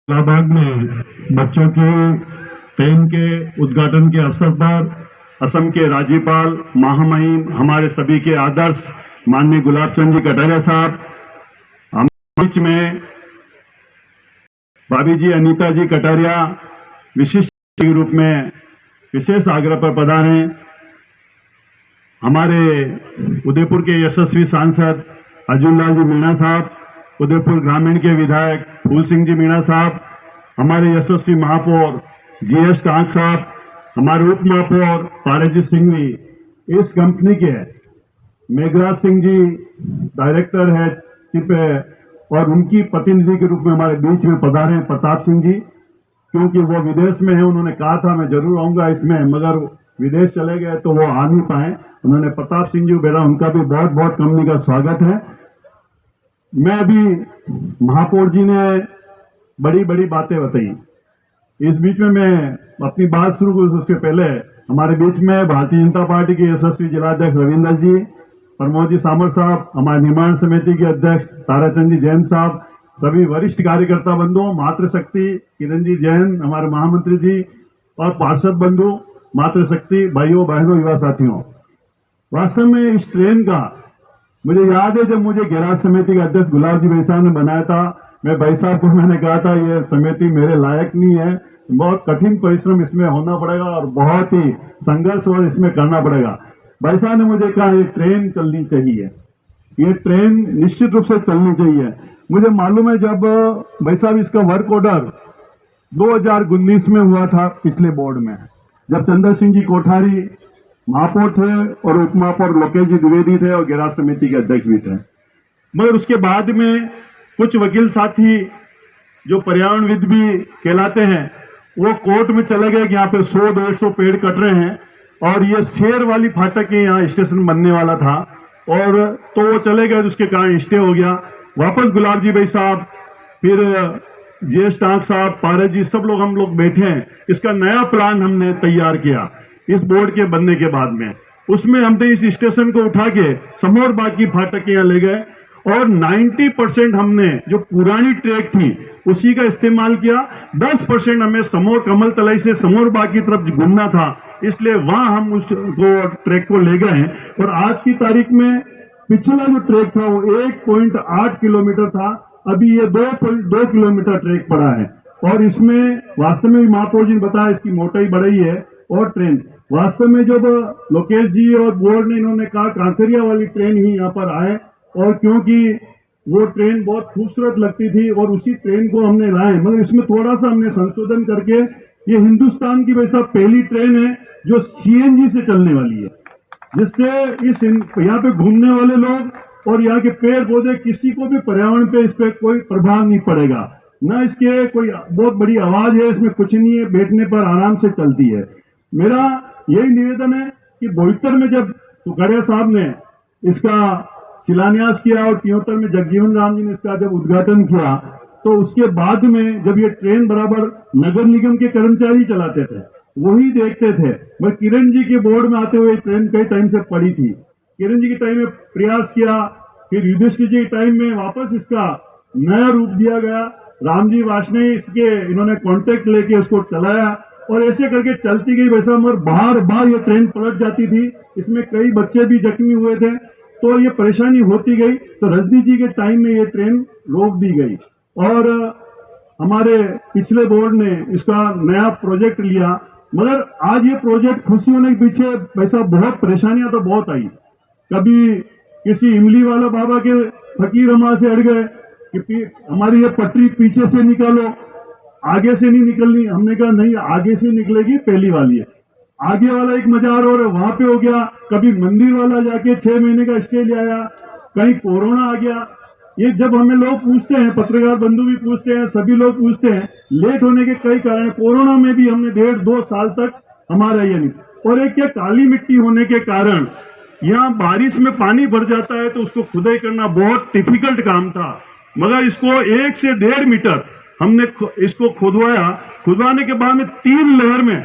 इलाहाबाद में बच्चों की ट्रेन के उद्घाटन के अवसर पर असम के राज्यपाल महामहिम हमारे सभी के आदर्श माननीय गुलाब चंद जी कटारिया साहब, हमारे बीच में भाभी जी अनीता जी कटारिया विशिष्ट के रूप में विशेष आग्रह पर पधारे। हमारे उदयपुर के यशस्वी सांसद अर्जुन लाल जी मीणा साहब, उदयपुर ग्रामीण के विधायक फूल सिंह जी मीणा साहब, हमारे यशस्वी महापौर जीएस टांक साहब, हमारे उप महापौर पारजीत सिंह जी, इस कंपनी के मेघराज सिंह जी डायरेक्टर है चिप है, और उनकी प्रतिनिधि के रूप में हमारे बीच में पधारे हैं प्रताप सिंह जी। क्योंकि वो विदेश में है, उन्होंने कहा था मैं जरूर आऊंगा इसमें, मगर विदेश चले गए तो वो आ नहीं पाए। उन्होंने प्रताप सिंह जी बेटा, उनका भी बहुत बहुत कंपनी का स्वागत है। मैं अभी महापौर जी ने बड़ी बड़ी बातें बताई, इस बीच में मैं अपनी बात शुरू करूं उसके पहले हमारे बीच में भारतीय जनता पार्टी के यशस्वी जिलाध्यक्ष रविंदर जी, प्रमोद जी सामर साहब, हमारे निर्माण समिति के अध्यक्ष ताराचंद जी जैन साहब, सभी वरिष्ठ कार्यकर्ता बंधु, मातृशक्ति किरण जी जैन, हमारे महामंत्री जी और पार्षद बंधु, मातृशक्ति भाइयों बहनों युवा साथियों, वास्तव में इस ट्रेन का मुझे याद है जब मुझे गैराज समिति का अध्यक्ष गुलाब जी भाई साहब ने बनाया था, मैं भाई साहब को मैंने कहा था ये समिति मेरे लायक नहीं है, बहुत कठिन परिश्रम इसमें होना पड़ेगा और बहुत ही संघर्ष और इसमें करना पड़ेगा। भाई साहब ने मुझे कहा ये ट्रेन चलनी चाहिए, ये ट्रेन निश्चित रूप से चलनी चाहिए। मुझे मालूम है जब भाई साहब इसका वर्क ऑर्डर 2019 में हुआ था पिछले बोर्ड में, जब चंद्र सिंह जी कोठारी महापौर थे और उप महापौर लोकेश जी द्विवेदी थे और गैराज समिति के अध्यक्ष भी थे, मगर उसके बाद में कुछ वकील साथी जो पर्यावरणविद भी कहलाते हैं वो कोर्ट में चले गए कि यहाँ पे 100-150 पेड़ कट रहे हैं और ये शेर वाली फाटक के यहाँ स्टेशन बनने वाला था, और तो वो चले गए, उसके कारण स्टे हो गया। वापस गुलाब जी भाई साहब, फिर जीएस टांक साहब, पारस जी, सब लोग हम लोग बैठे हैं, इसका नया प्लान हमने तैयार किया इस बोर्ड के बनने के बाद में। उसमें हमने इस स्टेशन को उठा के समोर बाग की फाटक यहाँ ले गए और 90% हमने जो पुरानी ट्रैक थी उसी का इस्तेमाल किया। 10% हमें समोर कमल तलाई से समोर बाग की तरफ घूमना था, इसलिए वहां हम उस ट्रैक को ले गए हैं। और आज की तारीख में पिछला जो ट्रैक था वो 1.8 किलोमीटर था, अभी ये 2 किलोमीटर ट्रैक पड़ा है। और इसमें वास्तव में महापौर जी ने बताया इसकी मोटाई बढ़ाई है। और ट्रेन वास्तव में जब लोकेश जी और बोर्ड ने इन्होंने कहा कांकरिया वाली ट्रेन ही यहाँ पर आए, और क्योंकि वो ट्रेन बहुत खूबसूरत लगती थी और उसी ट्रेन को हमने लाए, मगर इसमें थोड़ा सा हमने संशोधन करके ये हिंदुस्तान की वैसा पहली ट्रेन है जो सीएनजी से चलने वाली है, जिससे इस यहाँ पे घूमने वाले लोग और यहाँ के पेड़ पौधे किसी को भी पर्यावरण पे इस पे कोई प्रभाव नहीं पड़ेगा, न इसके कोई बहुत बड़ी आवाज है, इसमें कुछ नहीं है, बैठने पर आराम से चलती है। मेरा यही निवेदन है कि 72 में जब तुकारिया साहब ने इसका शिलान्यास किया और 73 में जगजीवन राम जी ने इसका जब उद्घाटन किया, तो उसके बाद में जब ये ट्रेन बराबर नगर निगम के कर्मचारी चलाते थे, वही देखते थे। मैं किरण जी के बोर्ड में आते हुए ट्रेन कई टाइम से पड़ी थी, किरण जी के टाइम में प्रयास किया, फिर युधिष्ठिर जी के टाइम में वापस इसका नया रूप दिया गया, राम जी वाजपेयी इसके इन्होंने कॉन्टेक्ट लेके उसको चलाया और ऐसे करके चलती गई। वैसा मगर बार बार ये ट्रेन पलट जाती थी, इसमें कई बच्चे भी जख्मी हुए थे, तो ये परेशानी होती गई। तो रजनी जी के टाइम में ये ट्रेन रोक दी गई और हमारे पिछले बोर्ड ने इसका नया प्रोजेक्ट लिया, मगर आज ये प्रोजेक्ट खुशी होने के पीछे वैसा बहुत परेशानियां तो बहुत आई। कभी किसी इमली वाला बाबा के फकीर हमारे से अड़ गए कि हमारी ये पटरी पीछे से निकालो, आगे से नहीं निकलनी। हमने कहा नहीं, आगे से निकलेगी, पहली वाली है। आगे वाला एक मजार और वहां पे हो गया। कभी मंदिर वाला जाके 6 महीने का स्टे ले आया, कहीं कोरोना आ गया। ये जब हमें लोग पूछते हैं, पत्रकार बंधु भी पूछते हैं, सभी लोग पूछते हैं, लेट होने के कई कारण। कोरोना में भी हमने 1.5-2 साल तक हमारा ये नहीं, और एक क्या काली मिट्टी होने के कारण यहाँ बारिश में पानी भर जाता है तो उसको खुदाई करना बहुत डिफिकल्ट काम था, मगर इसको 1 से 1.5 मीटर हमने इसको खुदवाया। खुदवाने के बाद में 3 लहर में